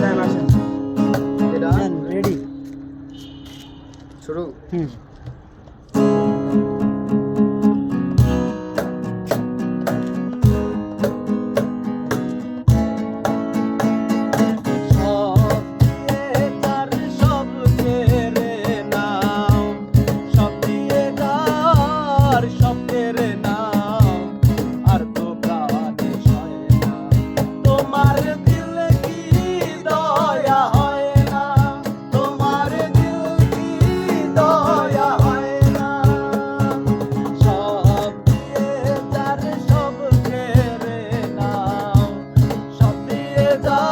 দেন আসেন। এটা রেডি। শুরু। হুম। সব দিয়ে তার সব কেড়ে নাও, সব দিয়ে তার সব কেড়ে নাও, আর তো প্রাণে সয় না। তোমার দিলে কি দয়া হয় না, তোমার দিল কি দয়া হয় না। সব দিয়ে তার সব কেড়ে নাও, সব দিয়ে তার